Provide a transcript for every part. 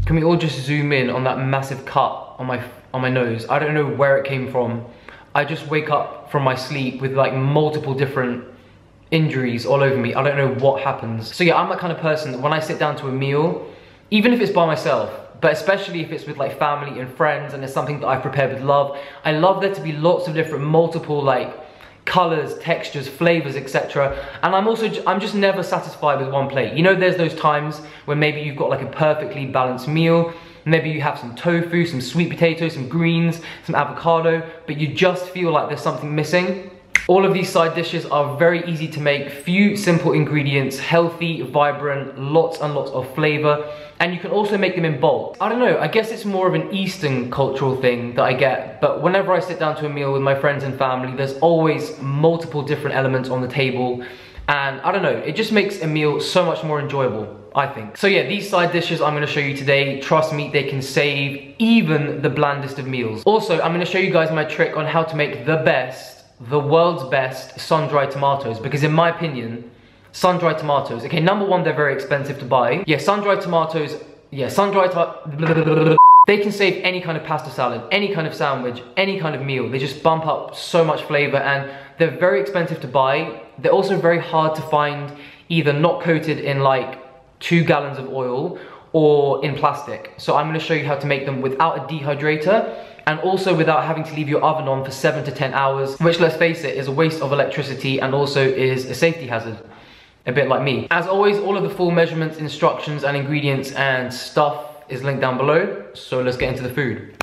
Can we all just zoom in on that massive cut on my nose? I don't know where it came from. I just wake up from my sleep with like multiple different injuries all over me. I don't know what happens. So yeah, I'm that kind of person that when I sit down to a meal, even if it's by myself, but especially if it's with like family and friends and it's something that I've prepared with love, I love there to be lots of different multiple like colors, textures, flavors, etc. And I'm just never satisfied with one plate. You know, there's those times when maybe you've got like a perfectly balanced meal. Maybe you have some tofu, some sweet potatoes, some greens, some avocado, but you just feel like there's something missing. All of these side dishes are very easy to make, few simple ingredients, healthy, vibrant, lots and lots of flavor, and you can also make them in bulk. I don't know, I guess it's more of an Eastern cultural thing that I get, but whenever I sit down to a meal with my friends and family, there's always multiple different elements on the table, and I don't know, it just makes a meal so much more enjoyable, I think. So yeah, these side dishes I'm gonna show you today, trust me, they can save even the blandest of meals. Also, I'm gonna show you guys my trick on how to make the world's best sun-dried tomatoes, because in my opinion, sun-dried tomatoes, okay, number one, they're very expensive to buy. Yeah, sun-dried tomatoes, they can save any kind of pasta salad, any kind of sandwich, any kind of meal. They just bump up so much flavor, and they're very expensive to buy. They're also very hard to find, either not coated in like 2 gallons of oil or in plastic. So I'm gonna show you how to make them without a dehydrator, and also without having to leave your oven on for 7 to 10 hours, which, let's face it, is a waste of electricity and also is a safety hazard, a bit like me. As always, all of the full measurements, instructions and ingredients and stuff is linked down below, so let's get into the food.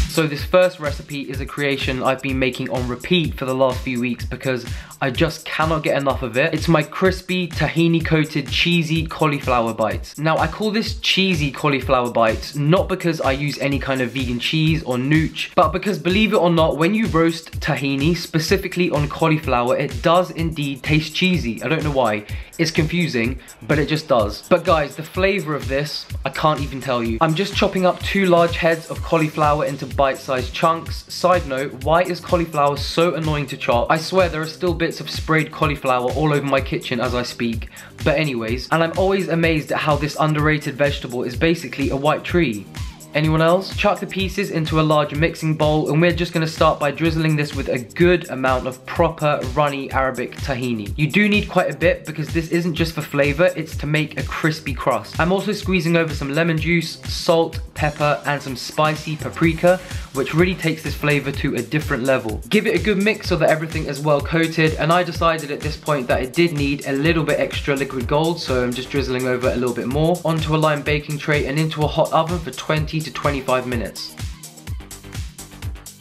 So this first recipe is a creation I've been making on repeat for the last few weeks because I just cannot get enough of it. It's my crispy, tahini coated, cheesy cauliflower bites. Now I call this cheesy cauliflower bites not because I use any kind of vegan cheese or nooch, but because, believe it or not, when you roast tahini, specifically on cauliflower, it does indeed taste cheesy. I don't know why. It's confusing, but it just does. But guys, the flavor of this, I can't even tell you. I'm just chopping up 2 large heads of cauliflower into bite-sized chunks. Side note, why is cauliflower so annoying to chop? I swear there are still bits of sprayed cauliflower all over my kitchen as I speak. But anyways, and I'm always amazed at how this underrated vegetable is basically a white tree. Anyone else? Chuck the pieces into a large mixing bowl, and we're just gonna start by drizzling this with a good amount of proper runny Arabic tahini. You do need quite a bit because this isn't just for flavor, it's to make a crispy crust. I'm also squeezing over some lemon juice, salt, pepper, and some spicy paprika, which really takes this flavor to a different level. Give it a good mix so that everything is well coated, and I decided at this point that it did need a little bit extra liquid gold, so I'm just drizzling over a little bit more onto a lime baking tray and into a hot oven for 20 to 25 minutes.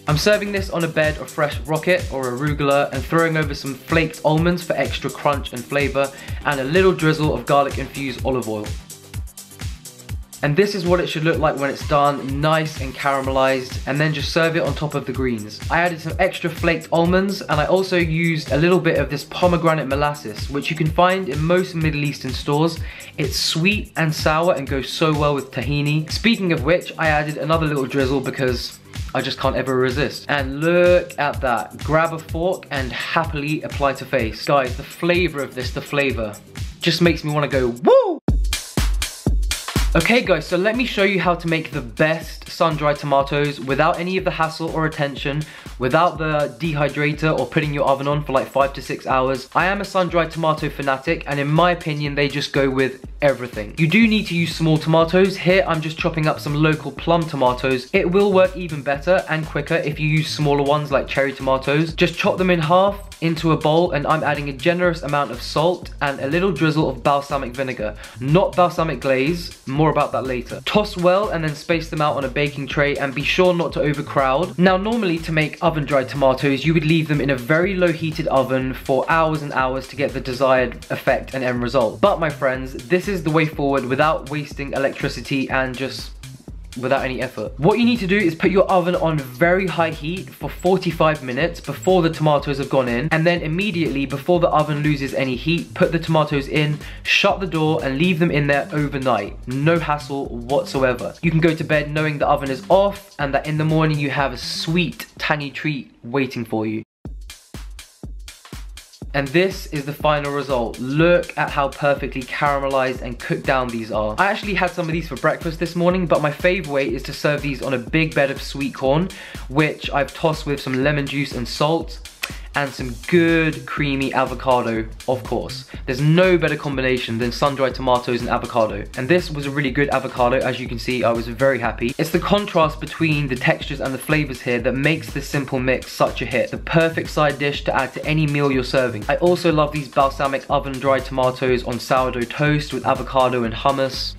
I'm serving this on a bed of fresh rocket or arugula and throwing over some flaked almonds for extra crunch and flavor, and a little drizzle of garlic infused olive oil. And this is what it should look like when it's done, nice and caramelized, and then just serve it on top of the greens. I added some extra flaked almonds, and I also used a little bit of this pomegranate molasses, which you can find in most Middle Eastern stores. It's sweet and sour and goes so well with tahini. Speaking of which, I added another little drizzle because I just can't ever resist. And look at that. Grab a fork and happily apply to face. Guys, the flavor of this, just makes me want to go, woo! Okay guys, so let me show you how to make the best sun-dried tomatoes without any of the hassle or attention, without the dehydrator or putting your oven on for like 5 to 6 hours. I am a sun-dried tomato fanatic, and in my opinion, they just go with everything. You do need to use small tomatoes. Here, I'm just chopping up some local plum tomatoes. It will work even better and quicker if you use smaller ones like cherry tomatoes. Just chop them in half into a bowl, and I'm adding a generous amount of salt and a little drizzle of balsamic vinegar. Not balsamic glaze, more about that later. Toss well and then space them out on a baking tray, and be sure not to overcrowd. Now normally to make oven-dried tomatoes, you would leave them in a very low heated oven for hours and hours to get the desired effect and end result. But my friends, this is the way forward without wasting electricity and just without any effort. What you need to do is put your oven on very high heat for 45 minutes before the tomatoes have gone in, and then immediately before the oven loses any heat, put the tomatoes in, shut the door, and leave them in there overnight. No hassle whatsoever. You can go to bed knowing the oven is off and that in the morning you have a sweet, tangy treat waiting for you. And this is the final result. Look at how perfectly caramelized and cooked down these are. I actually had some of these for breakfast this morning, but my fave way is to serve these on a big bed of sweet corn, which I've tossed with some lemon juice and salt, and some good creamy avocado, of course. There's no better combination than sun-dried tomatoes and avocado. And this was a really good avocado, as you can see. I was very happy. It's the contrast between the textures and the flavors here that makes this simple mix such a hit. The perfect side dish to add to any meal you're serving. I also love these balsamic oven-dried tomatoes on sourdough toast with avocado and hummus.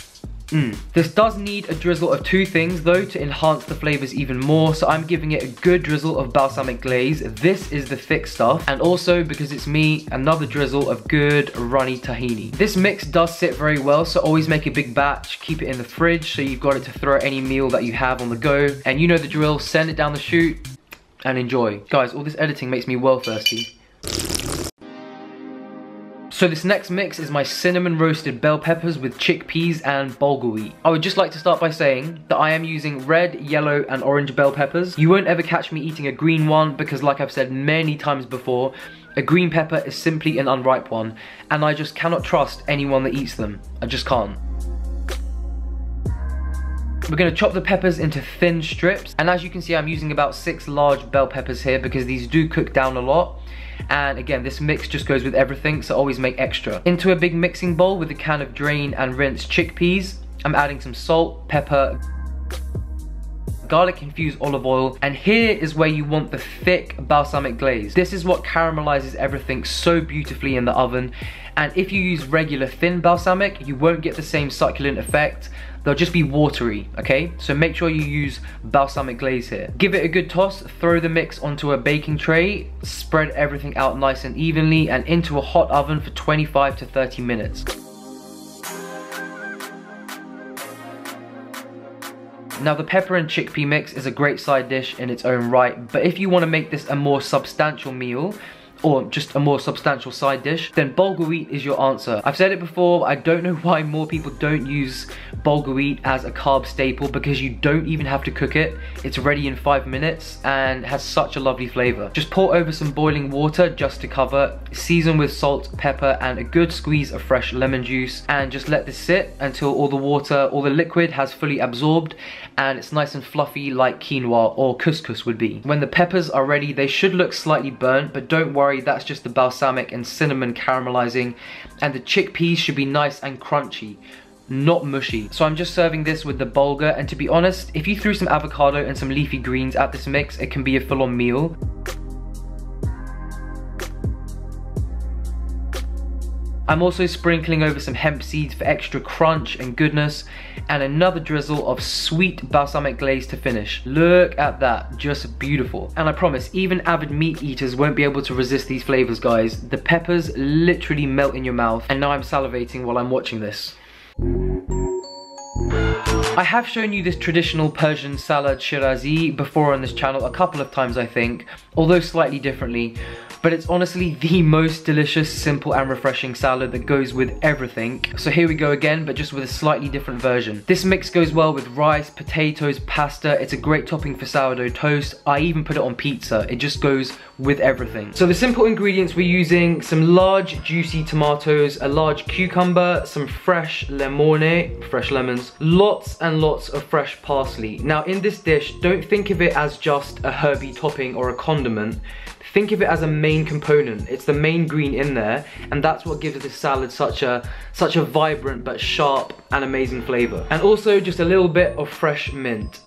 This does need a drizzle of 2 things though to enhance the flavors even more, so I'm giving it a good drizzle of balsamic glaze. This is the thick stuff, and also because it's me, another drizzle of good runny tahini. This mix does sit very well, so always make a big batch, keep it in the fridge so you've got it to throw at any meal that you have on the go. And you know the drill, send it down the chute and enjoy. Guys, all this editing makes me well thirsty. So this next mix is my cinnamon roasted bell peppers with chickpeas and bulgur wheat. I would just like to start by saying that I am using red, yellow and orange bell peppers. You won't ever catch me eating a green one because, like I've said many times before, a green pepper is simply an unripe one, and I just cannot trust anyone that eats them. I just can't. We're going to chop the peppers into thin strips, and as you can see I'm using about 6 large bell peppers here because these do cook down a lot. And again, this mix just goes with everything, so always make extra. Into a big mixing bowl with a can of drain and rinse chickpeas, I'm adding some salt, pepper, garlic infused olive oil, and here is where you want the thick balsamic glaze. This is what caramelizes everything so beautifully in the oven, and if you use regular thin balsamic, you won't get the same succulent effect. They'll just be watery, okay? So make sure you use balsamic glaze here. Give it a good toss, throw the mix onto a baking tray, spread everything out nice and evenly, and into a hot oven for 25 to 30 minutes. Now the pepper and chickpea mix is a great side dish in its own right, but if you want to make this a more substantial meal, or just a more substantial side dish, then bulgur wheat is your answer. I've said it before, I don't know why more people don't use bulgur wheat as a carb staple, because you don't even have to cook it. It's ready in 5 minutes and has such a lovely flavor. Just pour over some boiling water just to cover, season with salt, pepper and a good squeeze of fresh lemon juice, and just let this sit until all the water, all the liquid has fully absorbed and it's nice and fluffy like quinoa or couscous would be. When the peppers are ready, they should look slightly burnt, but don't worry, that's just the balsamic and cinnamon caramelizing, and the chickpeas should be nice and crunchy, not mushy. So I'm just serving this with the bulgur, and to be honest, if you threw some avocado and some leafy greens at this mix, it can be a full-on meal. I'm also sprinkling over some hemp seeds for extra crunch and goodness, and another drizzle of sweet balsamic glaze to finish. Look at that, just beautiful. And I promise, even avid meat eaters won't be able to resist these flavors, guys. The peppers literally melt in your mouth, and now I'm salivating while I'm watching this. I have shown you this traditional Persian salad Shirazi before on this channel a couple of times, I think, although slightly differently. But it's honestly the most delicious, simple and refreshing salad that goes with everything. So here we go again, but just with a slightly different version. This mix goes well with rice, potatoes, pasta. It's a great topping for sourdough toast. I even put it on pizza. It just goes with everything. So the simple ingredients we're using: some large juicy tomatoes, a large cucumber, some fresh lemone, fresh lemons, lots and lots of fresh parsley. Now in this dish, don't think of it as just a herby topping or a condiment. Think of it as a main component. It's the main green in there, and that's what gives this salad such a vibrant but sharp and amazing flavor. And also just a little bit of fresh mint.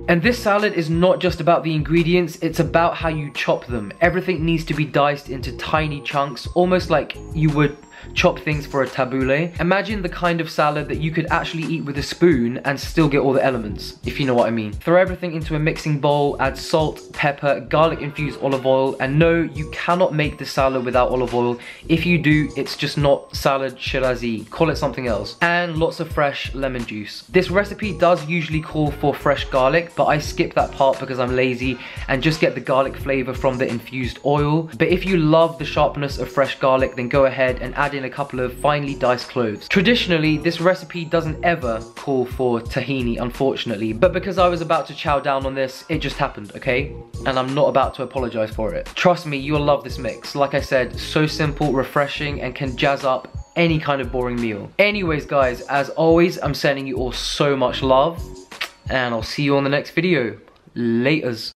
And this salad is not just about the ingredients, it's about how you chop them. Everything needs to be diced into tiny chunks, almost like you would chop things for a tabbouleh. Imagine the kind of salad that you could actually eat with a spoon and still get all the elements, if you know what I mean. Throw everything into a mixing bowl, add salt, pepper, garlic infused olive oil, and no, you cannot make this salad without olive oil. If you do, it's just not salad Shirazi. Call it something else. And lots of fresh lemon juice. This recipe does usually call for fresh garlic, but I skip that part because I'm lazy and just get the garlic flavor from the infused oil. But if you love the sharpness of fresh garlic, then go ahead and add add in a couple of finely diced cloves. Traditionally, this recipe doesn't ever call for tahini, unfortunately, but because I was about to chow down on this, it just happened, okay? And I'm not about to apologize for it. Trust me, you'll love this mix. Like I said, so simple, refreshing, and can jazz up any kind of boring meal. Anyways guys, as always, I'm sending you all so much love, and I'll see you on the next video. Laters.